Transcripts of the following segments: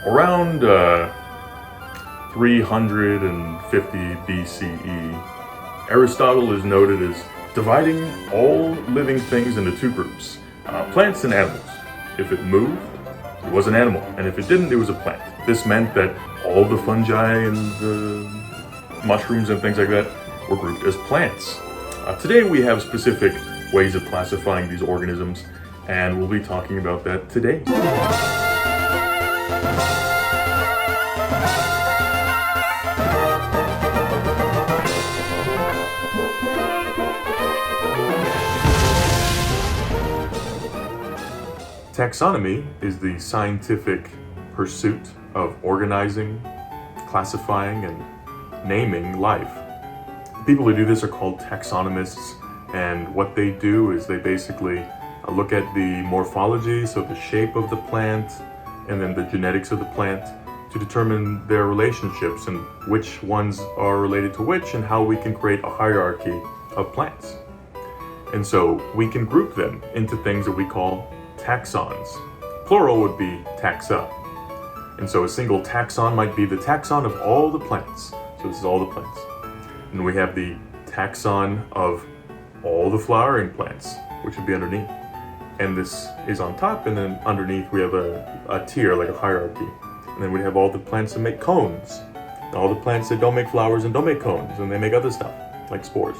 Around 350 BCE, Aristotle is noted as dividing all living things into two groups, plants and animals. If it moved, it was an animal, and if it didn't, it was a plant. This meant that all the fungi and the mushrooms and things like that were grouped as plants. Today we have specific ways of classifying these organisms, and we'll be talking about that today. Taxonomy is the scientific pursuit of organizing, classifying, and naming life. The people who do this are called taxonomists, and what they do is they basically look at the morphology, so the shape of the plant, and then the genetics of the plant to determine their relationships and which ones are related to which and how we can create a hierarchy of plants. And so we can group them into things that we call taxons. Plural would be taxa. And so a single taxon might be the taxon of all the plants. So this is all the plants. And we have the taxon of all the flowering plants, which would be underneath. And this is on top, and then underneath we have a tier, like a hierarchy. And then we have all the plants that make cones, all the plants that don't make flowers and don't make cones, and they make other stuff, like spores.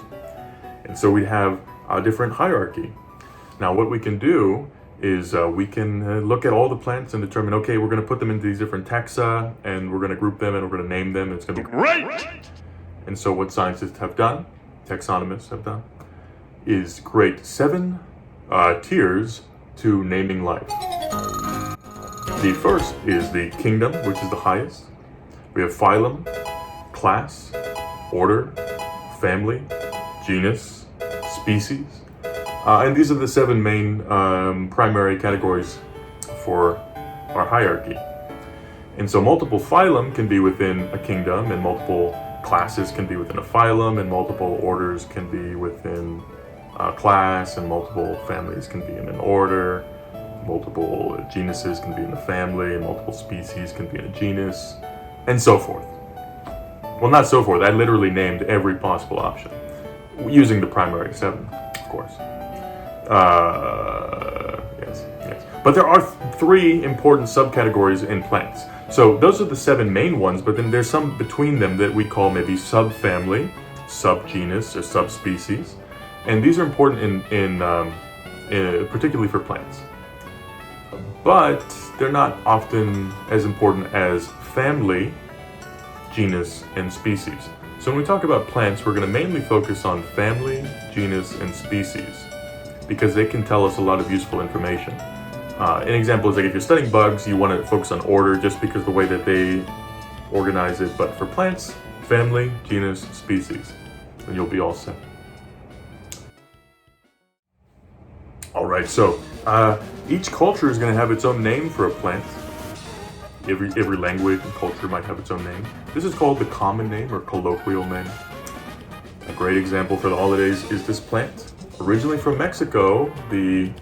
And so we have a different hierarchy. Now what we can do is we can look at all the plants and determine, okay, we're going to put them into these different taxa, and we're going to group them, and we're going to name them, and it's going to be great! And so what scientists have done, taxonomists have done, is create 7 tiers to naming life. The first is the kingdom, which is the highest. We have phylum, class, order, family, genus, species. And these are the 7 main primary categories for our hierarchy. And so multiple phylum can be within a kingdom, and multiple classes can be within a phylum, and multiple orders can be within a class, and multiple families can be in an order, multiple genuses can be in a family, and multiple species can be in a genus, and so forth. Well, not so forth. I literally named every possible option using the primary 7, of course. Yes. But there are 3 important subcategories in plants. So those are the 7 main ones, but then there's some between them that we call maybe subfamily, subgenus, or subspecies. And these are important in particularly for plants. But they're not often as important as family, genus, and species. So when we talk about plants, we're going to mainly focus on family, genus, and species, because they can tell us a lot of useful information. An example is like if you're studying bugs, you want to focus on order just because the way that they organize it. But for plants, family, genus, species, and you'll be all set. All right, so each culture is going to have its own name for a plant. Every language and culture might have its own name. This is called the common name or colloquial name. A great example for the holidays is this plant. Originally from Mexico, the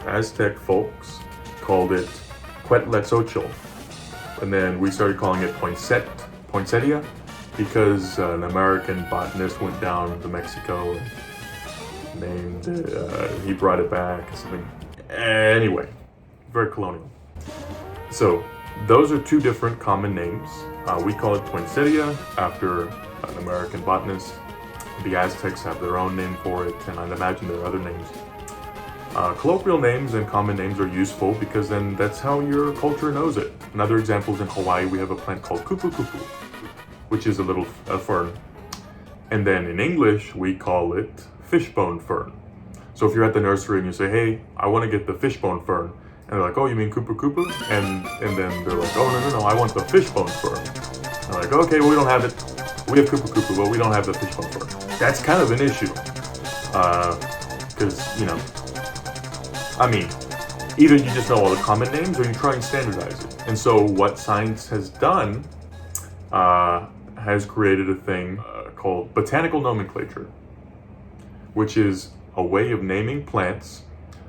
Aztec folks called it Quetzalcoatl, and then we started calling it poinsettia because an American botanist went down to Mexico and named it, he brought it back or something. Anyway, very colonial. So those are 2 different common names. We call it poinsettia after an American botanist. The Aztecs have their own name for it, and I'd imagine there are other names. Colloquial names and common names are useful because then that's how your culture knows it. Another example is in Hawaii, we have a plant called kupu-kupu, which is a little fern. And then in English, we call it fishbone fern. So if you're at the nursery and you say, hey, I want to get the fishbone fern, and they're like, oh, you mean kupu-kupu? And then they're like, oh, no, I want the fishbone fern. And they're like, okay, well, we don't have it. We have kupu-kupu, but we don't have the fishbone fern. That's kind of an issue. Because, either you just know all the common names or you try and standardize it. And so what science has done has created a thing called botanical nomenclature, which is a way of naming plants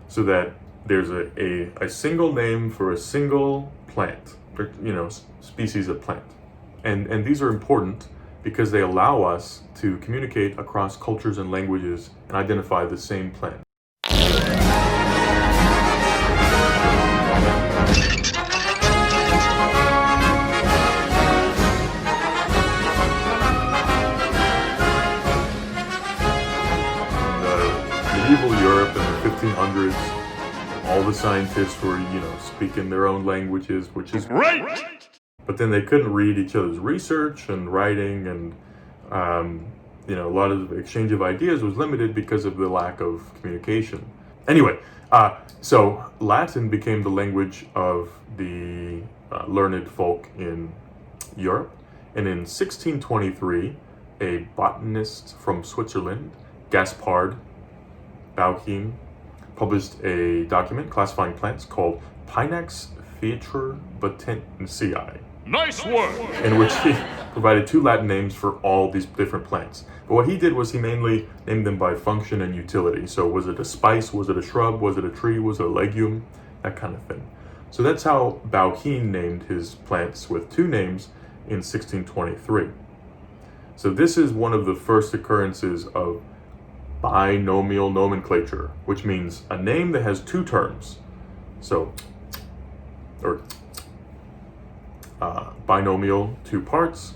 so that there's a single name for a single plant. or, species of plant. And these are important because they allow us to communicate across cultures and languages and identify the same plant. Medieval Europe in the 1500s, all the scientists were, speaking their own languages, which is great. But then they couldn't read each other's research and writing, and a lot of the exchange of ideas was limited because of the lack of communication. Anyway, so Latin became the language of the learned folk in Europe, and in 1623, a botanist from Switzerland, Gaspard Bauhin, published a document classifying plants called Pinax Feature Botanicae. Nice work! In which he provided 2 Latin names for all these different plants. But what he did was he mainly named them by function and utility. So was it a spice, was it a shrub, was it a tree, was it a legume, that kind of thing. So that's how Bauhin named his plants with 2 names in 1623. So this is one of the first occurrences of binomial nomenclature, which means a name that has 2 terms. So, or binomial, 2 parts,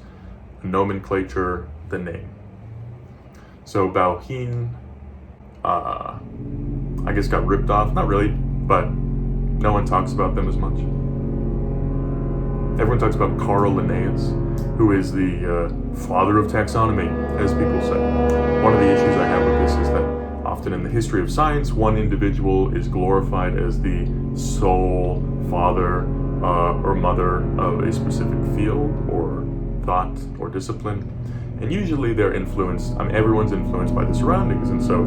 nomenclature, the name. So Bauhin, I guess got ripped off, not really, but no one talks about them as much. Everyone talks about Carl Linnaeus, who is the father of taxonomy, as people say. One of the issues I have with this is that often in the history of science, one individual is glorified as the sole father or mother of a specific field or thought or discipline. And usually they're influenced, everyone's influenced by the surroundings. And so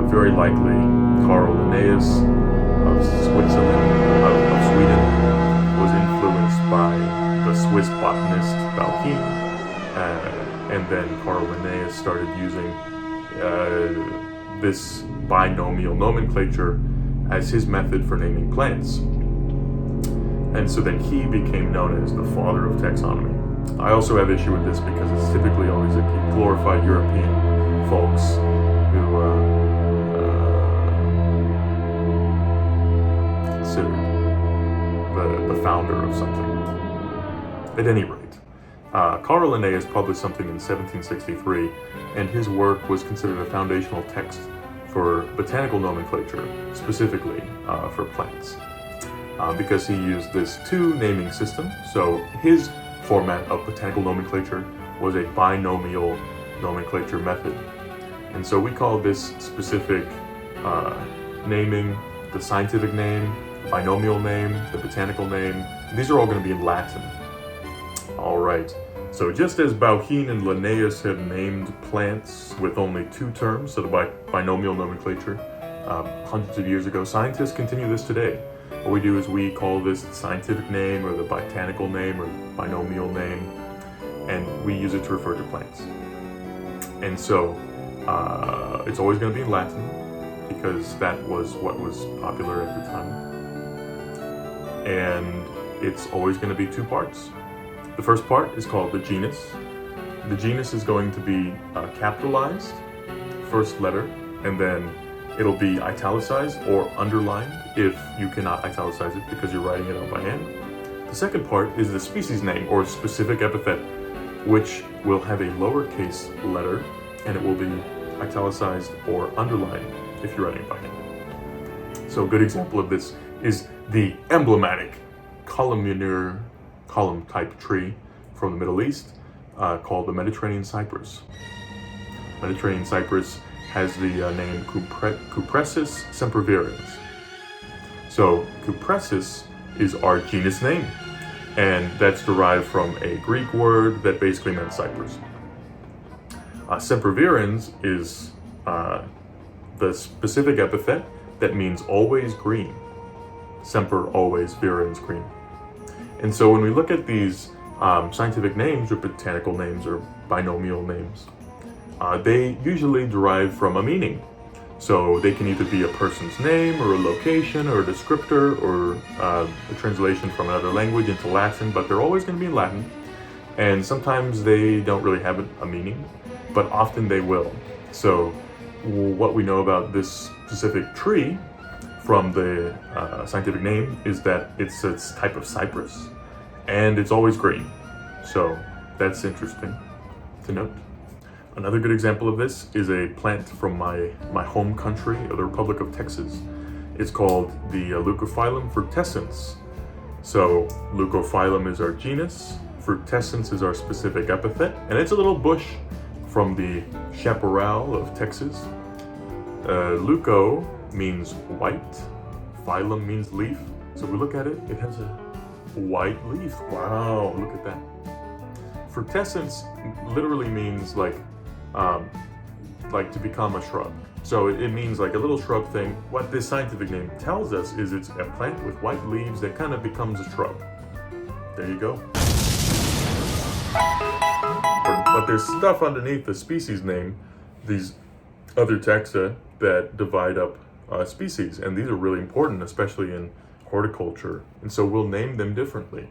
very likely Carl Linnaeus of Switzerland, of Sweden, was influenced by the Swiss botanist Bauhin. And then Carl Linnaeus started using this binomial nomenclature as his method for naming plants. And so then he became known as the father of taxonomy. I also have issue with this because it's typically always glorified European folks who considered the founder of something. At any rate, Carl Linnaeus published something in 1763, and his work was considered a foundational text for botanical nomenclature, specifically for plants, because he used this 2 naming system. So his format of botanical nomenclature was a binomial nomenclature method. And so we call this specific naming the scientific name, the binomial name, the botanical name. These are all going to be in Latin. All right. So just as Bauhin and Linnaeus had named plants with only 2 terms, so the binomial nomenclature, hundreds of years ago, scientists continue this today. What we do is we call this the scientific name or the botanical name or binomial name, and we use it to refer to plants. And so it's always going to be in Latin because that was what was popular at the time. And it's always going to be 2 parts. The first part is called the genus. The genus is going to be capitalized, first letter, and then it'll be italicized or underlined if you cannot italicize it because you're writing it out by hand. The second part is the species name or specific epithet, which will have a lowercase letter, and it will be italicized or underlined if you're writing it by hand. So a good example of this is the emblematic columnar column type tree from the Middle East called the Mediterranean cypress. Mediterranean cypress has the name Cupressus sempervirens. So Cupressus is our genus name, and that's derived from a Greek word that basically meant cypress. Sempervirens is the specific epithet that means always green. Semper, always, virens, green. And so when we look at these scientific names or botanical names or binomial names, they usually derive from a meaning. So they can either be a person's name or a location or a descriptor or a translation from another language into Latin, but they're always going to be in Latin. And sometimes they don't really have a meaning, but often they will. So what we know about this specific tree from the scientific name is that it's a type of cypress and it's always green. So that's interesting to note. Another good example of this is a plant from my home country, the Republic of Texas. It's called the Leucophyllum frutescens. So Leucophyllum is our genus, frutescens is our specific epithet, and it's a little bush from the chaparral of Texas. Leuco means white, phylum means leaf. So if we look at it, it has a white leaf. Wow, look at that. Frutescens literally means like to become a shrub. So it means like a little shrub thing. What this scientific name tells us is it's a plant with white leaves that kind of becomes a shrub. There you go. But there's stuff underneath the species name, these other taxa that divide up species, and these are really important, especially in horticulture, and so we'll name them differently.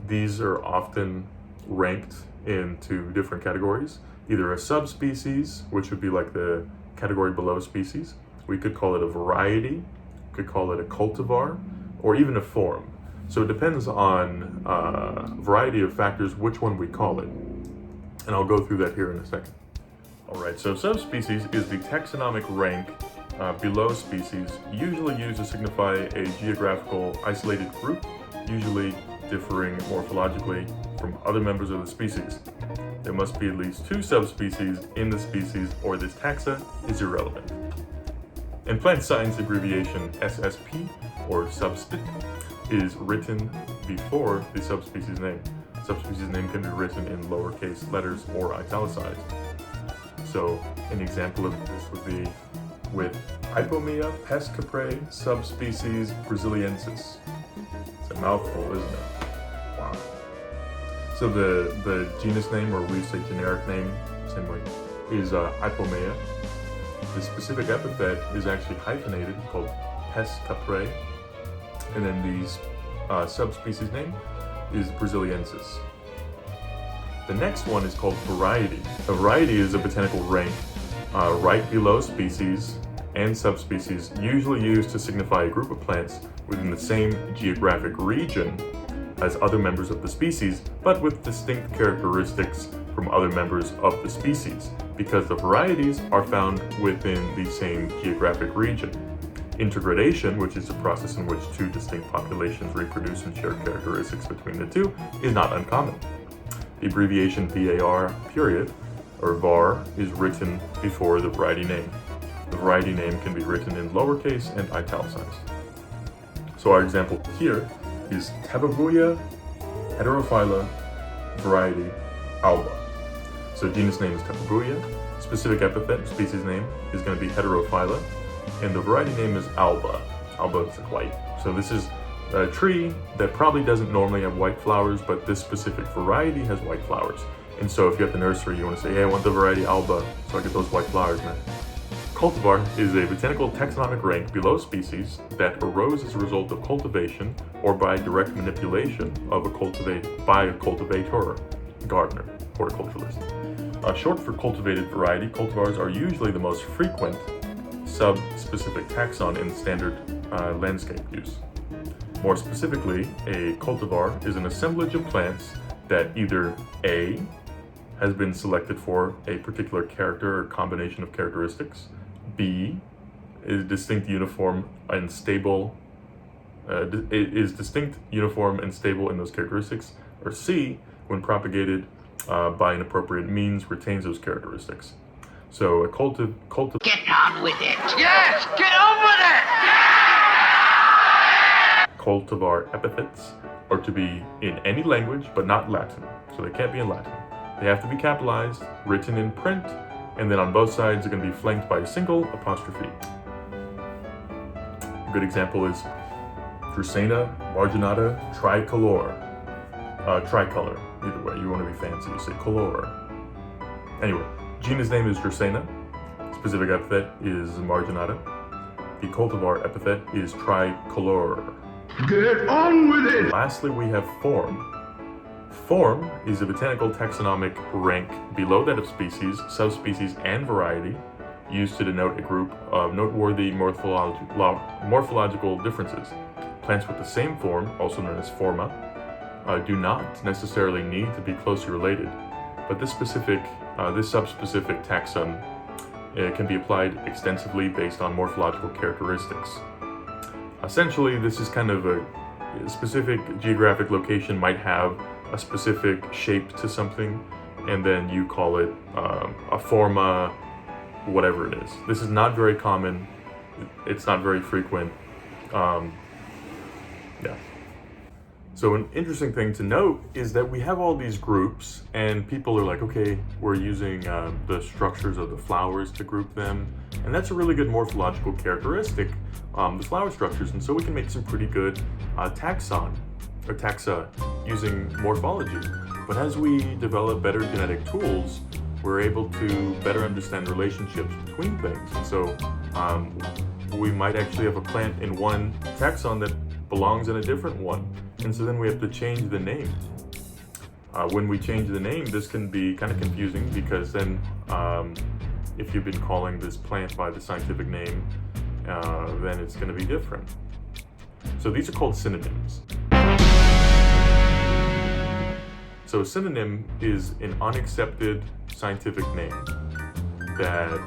These are often ranked into different categories, either a subspecies, which would be like the category below species. We could call it a variety, could call it a cultivar, or even a form. So it depends on a variety of factors which one we call it. And I'll go through that here in a second. All right, so subspecies is the taxonomic rank below species, usually used to signify a geographical isolated group, usually differing morphologically from other members of the species. There must be at least 2 subspecies in the species or this taxa is irrelevant. In plant science, abbreviation SSP, or subspit, is written before the subspecies name. Subspecies name can be written in lowercase letters or italicized. So an example of this would be with Hypomea pescapre subspecies brasiliensis. It's a mouthful, isn't it? Wow. So the genus name, or we say generic name, same way, is Hypomea. The specific epithet is actually hyphenated, called pescapre, and then the subspecies name is brasiliensis. The next one is called variety. A variety is a botanical rank right below species and subspecies, usually used to signify a group of plants within the same geographic region as other members of the species, but with distinct characteristics from other members of the species, because the varieties are found within the same geographic region. Intergradation, which is a process in which 2 distinct populations reproduce and share characteristics between the 2, is not uncommon. The abbreviation VAR period, or VAR, is written before the variety name. The variety name can be written in lowercase and italicized. So our example here is Tababuia heterophylla variety alba. So genus name is Tababuia, specific epithet, species name, is going to be heterophylla, and the variety name is alba. Alba is like white. So this is a tree that probably doesn't normally have white flowers, but this specific variety has white flowers. And so if you're at the nursery, you want to say, hey, I want the variety alba, so I get those white flowers, man. Cultivar is a botanical taxonomic rank below species that arose as a result of cultivation or by direct manipulation of by a cultivator, gardener, horticulturalist. Short for cultivated variety, cultivars are usually the most frequent sub-specific taxon in standard landscape use. More specifically, a cultivar is an assemblage of plants that either A, has been selected for a particular character or combination of characteristics, B, is distinct, uniform, and stable, uniform and stable in those characteristics, or C, when propagated by an appropriate means, retains those characteristics. So a Get on with it! Yes! Get on with it! cultivar epithets are to be in any language but not Latin. So they can't be in Latin. They have to be capitalized, written in print, and then on both sides they're going to be flanked by a single apostrophe. A good example is Dracena marginata tricolor. Tricolor, either way, you want to be fancy, you say color. Anyway, genus name is Dracena, Specific epithet is marginata. The cultivar epithet is tricolor. Get on with it! Lastly, we have form. Form is a botanical taxonomic rank below that of species, subspecies, and variety, used to denote a group of noteworthy morphological differences. Plants with the same form, also known as forma, do not necessarily need to be closely related, but this subspecific taxon can be applied extensively based on morphological characteristics. Essentially, this is kind of a specific geographic location might have a specific shape to something, and then you call it a forma, whatever it is. This is not very common. It's not very frequent. Yeah. So an interesting thing to note is that we have all these groups, and people are like, okay, we're using the structures of the flowers to group them, and that's a really good morphological characteristic, the flower structures, and so we can make some pretty good taxa using morphology. But as we develop better genetic tools, we're able to better understand relationships between things, and so we might actually have a plant in one taxon that belongs in a different one. And so then we have to change the name. When we change the name, this can be kind of confusing, because then if you've been calling this plant by the scientific name, then it's going to be different. So these are called synonyms. So a synonym is an unaccepted scientific name that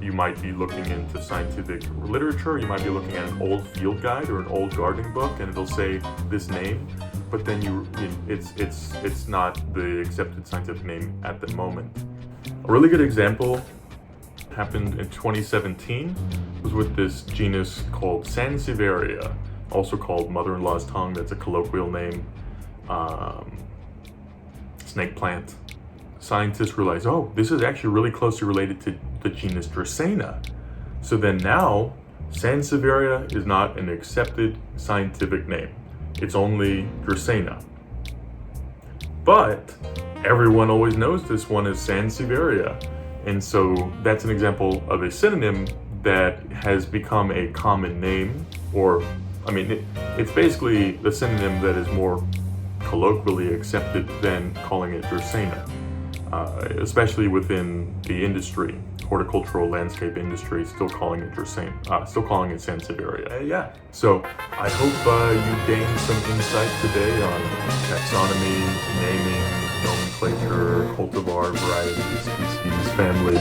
you might be looking into scientific literature, you might be looking at an old field guide or an old gardening book, and it'll say this name, but then it's not the accepted scientific name at the moment. A really good example happened in 2017 was with this genus called Sansevieria, also called mother-in-law's tongue. That's a colloquial name. Snake plant. Scientists realized, oh, this is actually really closely related to the genus Dracaena. So then now, Sansevieria is not an accepted scientific name. It's only Dracaena. But everyone always knows this one as Sansevieria. And so that's an example of a synonym that has become a common name, or, I mean, it's basically the synonym that is more colloquially accepted than calling it Dracaena. Especially within the industry, horticultural landscape industry, still calling it Dracaena, still calling it Sansevieria. Yeah. So I hope you gained some insight today on taxonomy, naming, nomenclature, cultivar, variety, species, family,